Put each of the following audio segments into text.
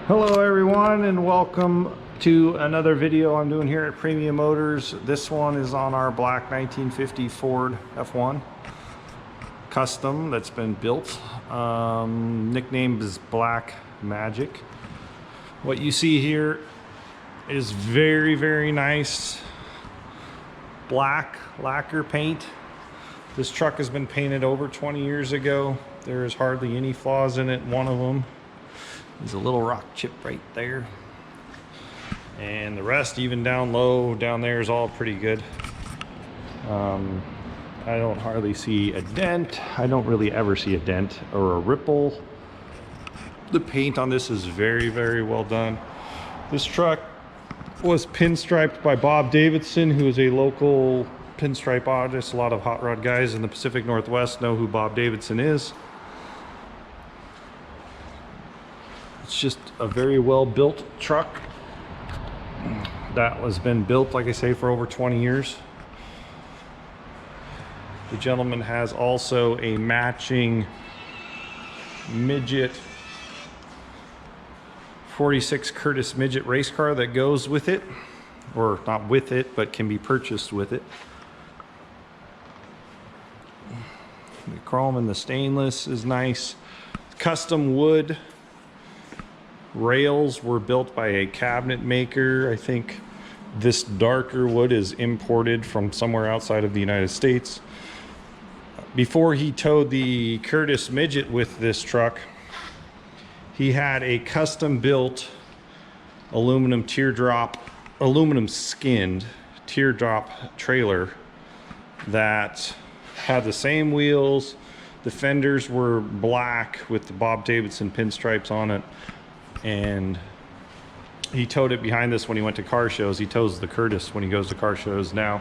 Hello everyone, and welcome to another video I'm doing here at Premium Motors. This one is on our black 1950 Ford F1 Custom that's been built. Nickname is Black Magic. What you see here is very nice black lacquer paint. This truck has been painted over 20 years ago. There is hardly any flaws in it. One of them is a little rock chip right there, and the rest, even down low down there, is all pretty good. I don't hardly see a dent. I don't really ever see a dent or a ripple. The paint on this is very well done. This truck was pinstriped by Bob Davidson, who is a local pinstripe artist. A lot of hot rod guys in the Pacific Northwest know who Bob Davidson is. It's just a very well built truck that has been built, like I say, for over 20 years. The gentleman has also a matching midget 46 Curtis midget race car that goes with it, or not with it, but can be purchased with it. The chrome and the stainless is nice. Custom wood rails were built by a cabinet maker. I think this darker wood is imported from somewhere outside of the United States. Before he towed the Curtis midget with this truck, he had a custom built aluminum skinned teardrop trailer that had the same wheels. The fenders were black with the Bob Davidson pinstripes on it. And he towed it behind this when he went to car shows. He tows the Curtis when he goes to car shows now.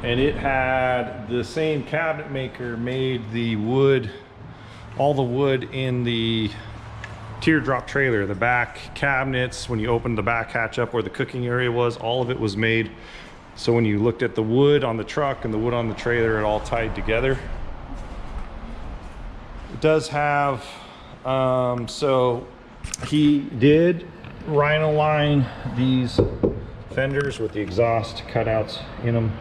And it had the same cabinet maker made the wood, all the wood in the teardrop trailer, the back cabinets, when you opened the back hatch up where the cooking area was, all of it was made. So when you looked at the wood on the truck and the wood on the trailer, it all tied together. It does have so he did rhino line these fenders with the exhaust cutouts in them.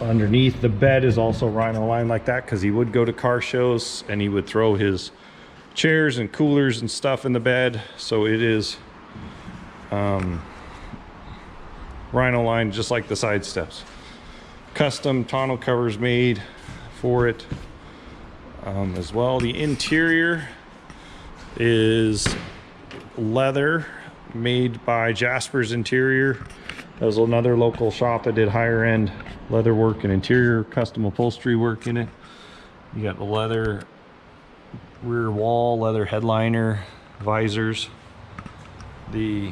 Underneath the bed is also rhino line like that, because he would go to car shows and he would throw his chairs and coolers and stuff in the bed. So it is rhino line just like the side steps. Custom tonneau covers made for it. As well, the interior is leather made by Jasper's Interior. That was another local shop that did higher end leather work and interior custom upholstery work in it. You got the leather rear wall, leather headliner, visors. The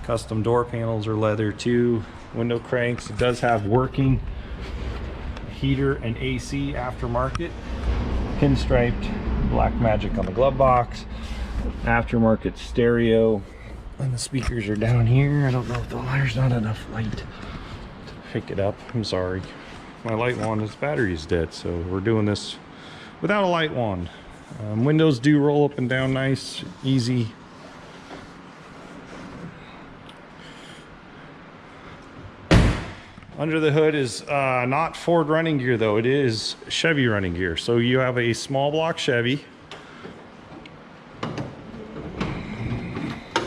custom door panels are leather too. Window cranks. It does have working heater and AC aftermarket. Pinstriped Black Magic on the glove box. Aftermarket stereo. And the speakers are down here. I don't know if there's not enough light to pick it up. I'm sorry. My light wand, its battery is dead, so we're doing this without a light wand. Windows do roll up and down nice, easy. Under the hood is not Ford running gear though, it is Chevy running gear. So you have a small block Chevy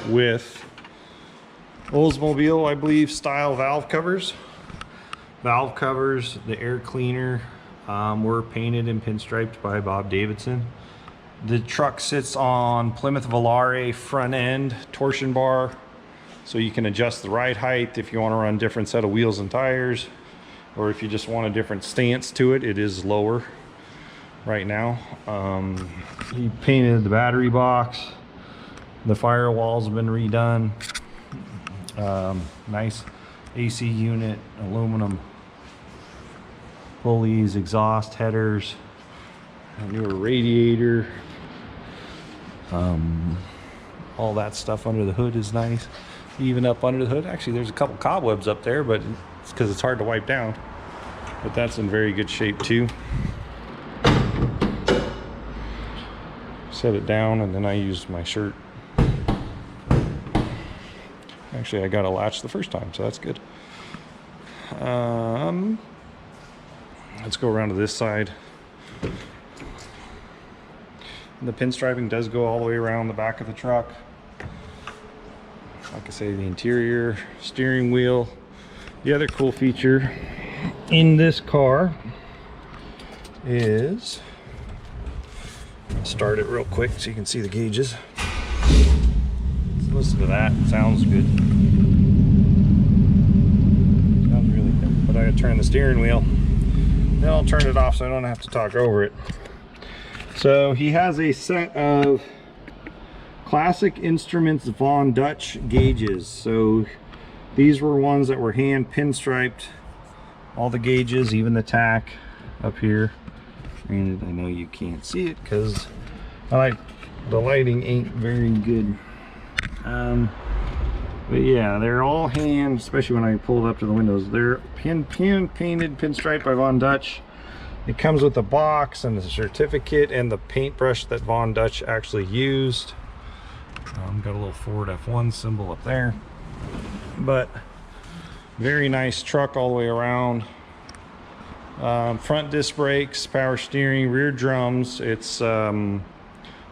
with Oldsmobile, I believe, style valve covers. Valve covers, the air cleaner were painted and pinstriped by Bob Davidson. The truck sits on Plymouth Volare front end torsion bar, so you can adjust the ride height if you want to run different set of wheels and tires, or if you just want a different stance to it. It is lower right now. He painted the battery box. The firewalls have been redone. Nice AC unit, aluminum pulleys, exhaust headers, a newer radiator. All that stuff under the hood is nice. Even up under the hood, actually there's a couple cobwebs up there, but it's because it's hard to wipe down. But that's in very good shape too. set it down, and then I used my shirt. Actually, I got a latch the first time, so that's good. Let's go around to this side. The pinstriping does go all the way around the back of the truck. Like I say, the interior, steering wheel. The other cool feature in this car is, start it real quick so you can see the gauges. Let's listen to that. It sounds good. Sounds really good. But I gotta turn the steering wheel. Then I'll turn it off so I don't have to talk over it. So he has a set of Classic Instruments Von Dutch gauges. So these were ones that were hand pinstriped. All the gauges, even the tack up here. Granted, I know you can't see it because the lighting ain't very good. But yeah, they're all hand, especially when I pull it up to the windows. They're painted pinstripe by Von Dutch. It comes with a box and the certificate and the paintbrush that Von Dutch actually used. Got a little Ford F1 symbol up there. But very nice truck all the way around. Front disc brakes, power steering, rear drums. It's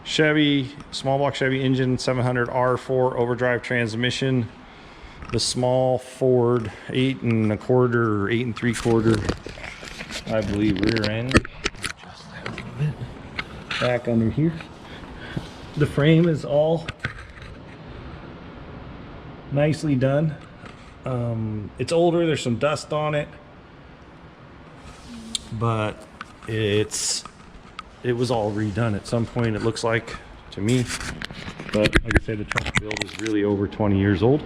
Chevy, small block Chevy engine, 700 R4 overdrive transmission. The small Ford 8 1/4 or 8 3/4, I believe, rear end. Adjust that a little bit. Back under here. The frame is all nicely done. It's older, there's some dust on it, but it was all redone at some point, it looks like to me. But like I said, the truck build is really over 20 years old.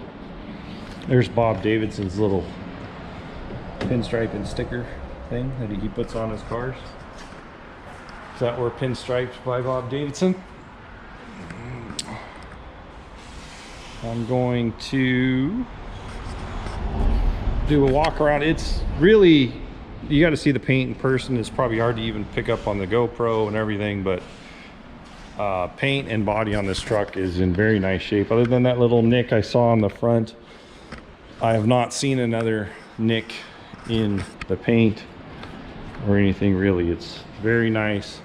There's Bob Davidson's little pinstripe and sticker thing that he puts on his cars. Is that were pinstriped by Bob Davidson? I'm going to do a walk around. It's really, you got to see the paint in person. It's probably hard to even pick up on the GoPro and everything, but paint and body on this truck is in very nice shape. Other than that little nick I saw on the front, I have not seen another nick in the paint or anything really. It's very nice.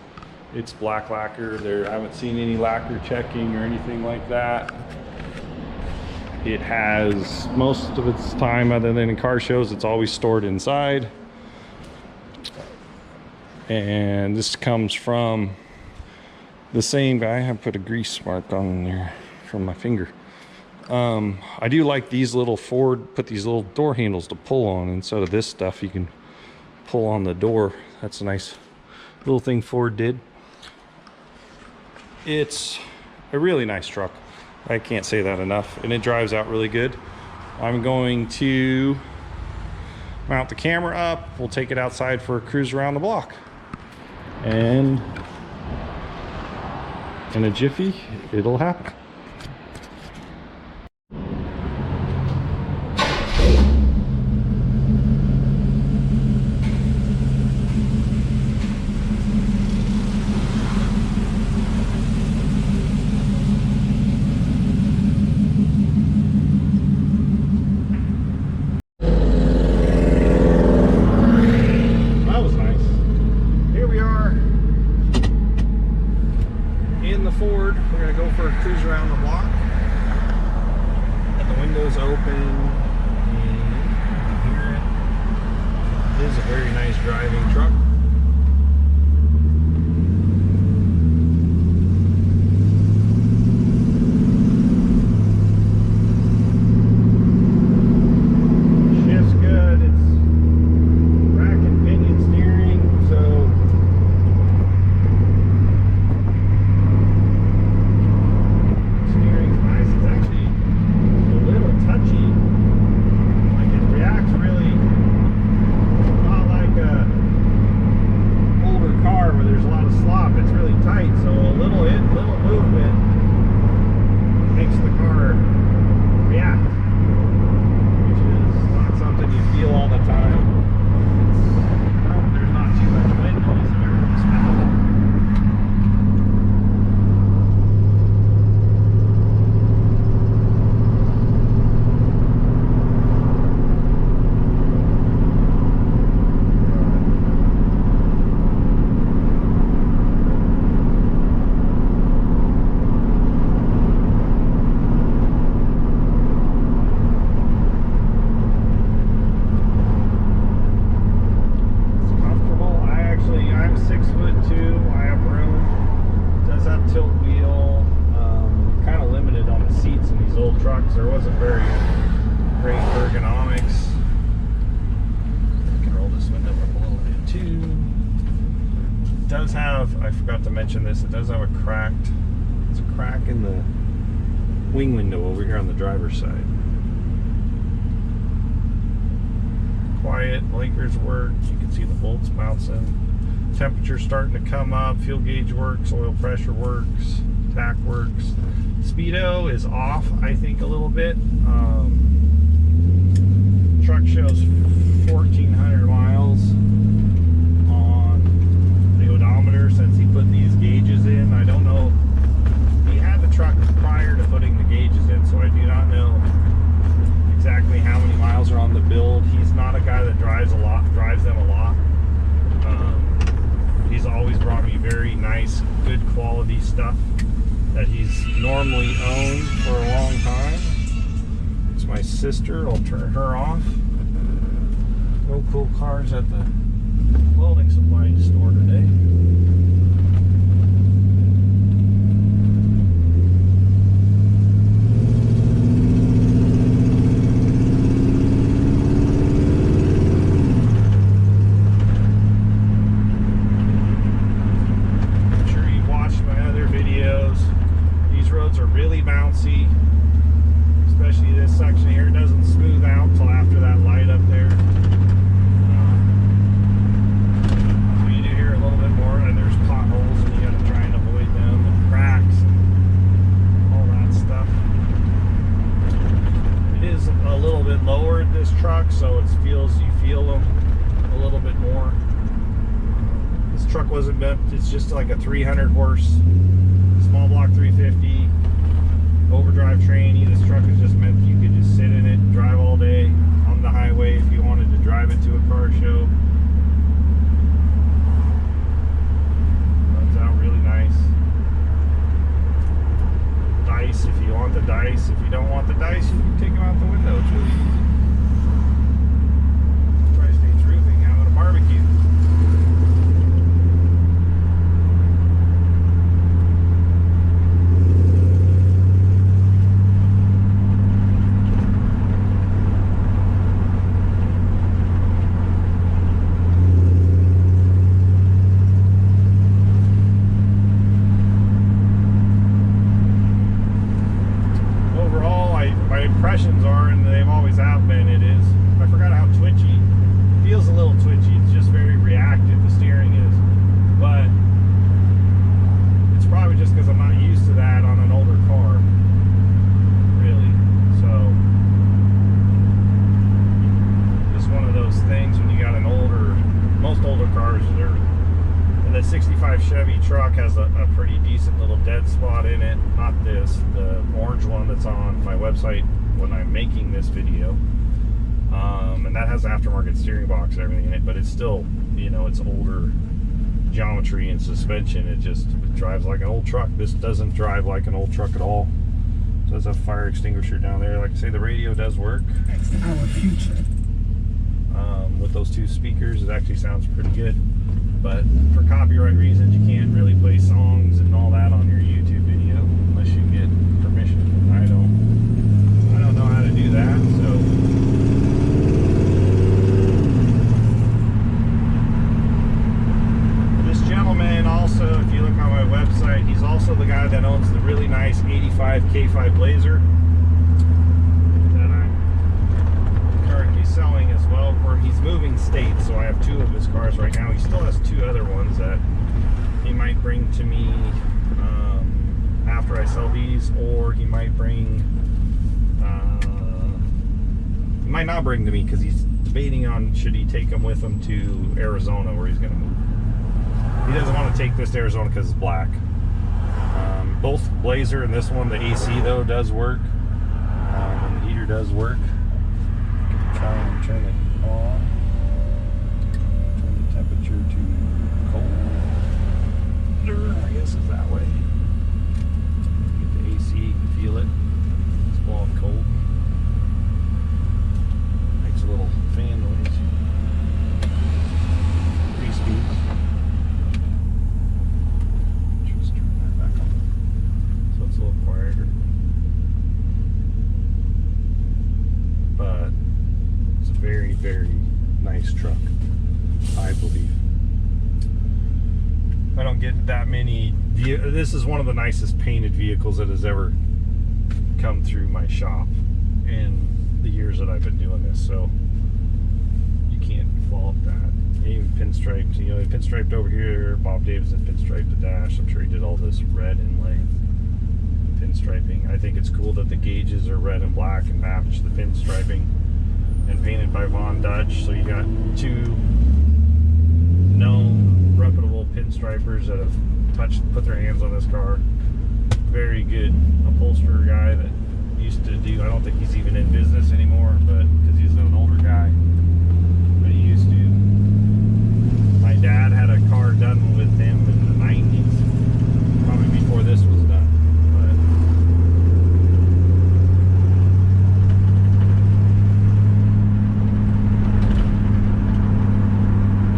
It's black lacquer. I haven't seen any lacquer checking or anything like that. It has, most of its time, other than in car shows, it's always stored inside. And this comes from the same guy. I put a grease mark on there from my finger. I do like these little Ford, put these little door handles to pull on instead of this stuff you can pull on the door. That's a nice little thing Ford did. It's a really nice truck. I can't say that enough, and it drives out really good. I'm going to mount the camera up. We'll take it outside for a cruise around the block. And in a jiffy, it'll happen. Ford. We're going to go for a cruise around the block. Got the windows open and you can hear it. It is a very nice driving truck. Shift's good. It's rack and pinion steering, so wasn't very great ergonomics. I can roll this window up a little bit too. It does have, I forgot to mention this, it does have a crack in the wing window over here on the driver's side. Quiet, blinkers work, you can see the bolts bouncing. Temperature starting to come up, fuel gauge works, oil pressure works, tach works. Speedo is off, I think, a little bit. Truck shows 1,400 miles on the odometer since he put these gauges in. I don't know. He had the truck prior to putting the gauges in, so I do not know exactly how many miles are on the build. He's not a guy that drives them a lot. He's always brought me very nice, good quality stuff that he's normally owned for a long time. It's my sister. I'll turn her off. No cool cars at the welding supply store today. Especially this section here, it doesn't smooth out until after that light up there. So you do hear a little bit more, and there's potholes, and you got to try and avoid them, and cracks, and all that stuff. It is a little bit lower in this truck, so you feel them a little bit more. This truck wasn't meant, it's just like a 300 horse, small block 350. Overdrive tranny. This truck is just meant you could just sit in it, drive all day on the highway if you wanted to drive it to a car show. Runs out really nice. Dice if you want the dice. If you don't want the dice, you can take them out the window. It's really easy. Tri-States Roofing having a barbecue. Impressions are, and they've always have been, I forgot how twitchy. It feels a little twitchy. It's just very reactive, the steering is. But it's probably just because I'm not used to that on an older car, really. So, just one of those things when you got an most older cars, and the 65 Chevy truck has a pretty decent little dead spot in it. Not this, the orange one that's on my website when I'm making this video, and that has aftermarket steering box and everything in it, but it's still, it's older geometry and suspension. It drives like an old truck. This doesn't drive like an old truck at all. So there's a fire extinguisher down there. Like I say, the radio does work. That's our future. With those two speakers, it actually sounds pretty good, but for copyright reasons, you can't really play songs and all that on your YouTube video unless you get permission. I don't know how to do that, so this gentleman also, if you look on my website, he's also the guy that owns the really nice 85 K5 Blazer that I'm currently selling as well, where he's moving states, so I have two of his cars right now. He still has two other ones that he might bring to me after I sell these, or he might bring might not bring to me because he's debating on should he take them with him to Arizona where he's going to move. He doesn't want to take this to Arizona because it's black. Both Blazer and this one, the AC though does work, and the heater does work. Try and turn it on. Turn the temperature to cold. I guess is that way. Get the AC, you can feel it. It's blowing cold. Makes a little fan noise. 3 speeds. Just turn that back on. So it's a little quieter. I don't get that many. This is one of the nicest painted vehicles that has ever come through my shop in the years that I've been doing this, so you can't fault that. Even pinstriped, you know, he pinstriped over here. Bob Davidson pinstriped the dash. I'm sure he did all this red inlay pinstriping. I think it's cool that the gauges are red and black and match the pinstriping, and painted by Von Dutch. So you got two known, reputable pinstripers that have put their hands on this car. Very good upholsterer guy that used to do, I don't think he's even in business anymore, but because he's an older guy, but he used to. My dad had a car done with him in the 90s, probably before this was done. But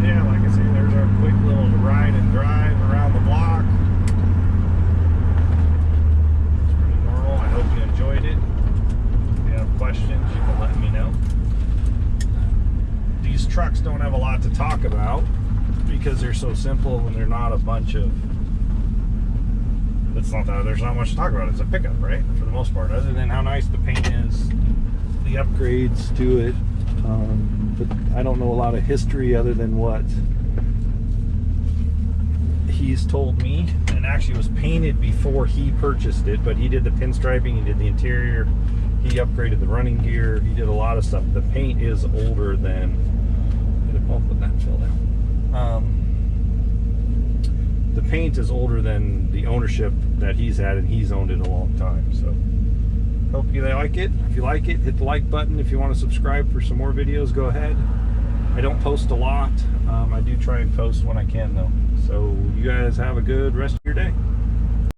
yeah, like I say, there's our quick little ride and drive around the block. It's pretty normal. I hope you enjoyed it. If you have questions, you can let me know. These trucks don't have a lot to talk about because they're so simple and they're not a bunch of, it's not that there's not much to talk about. It's a pickup, right, for the most part, other than how nice the paint is, the upgrades to it. But I don't know a lot of history other than what he's told me. And actually it was painted before he purchased it, but he did the pinstriping, he did the interior, he upgraded the running gear, he did a lot of stuff. The paint is older than, put that fill down. The paint is older than the ownership that he's had, and he's owned it a long time. So hope you like it. If you like it, hit the like button. If you want to subscribe for some more videos, go ahead. I don't post a lot. I do try and post when I can though. So you guys have a good rest of your day.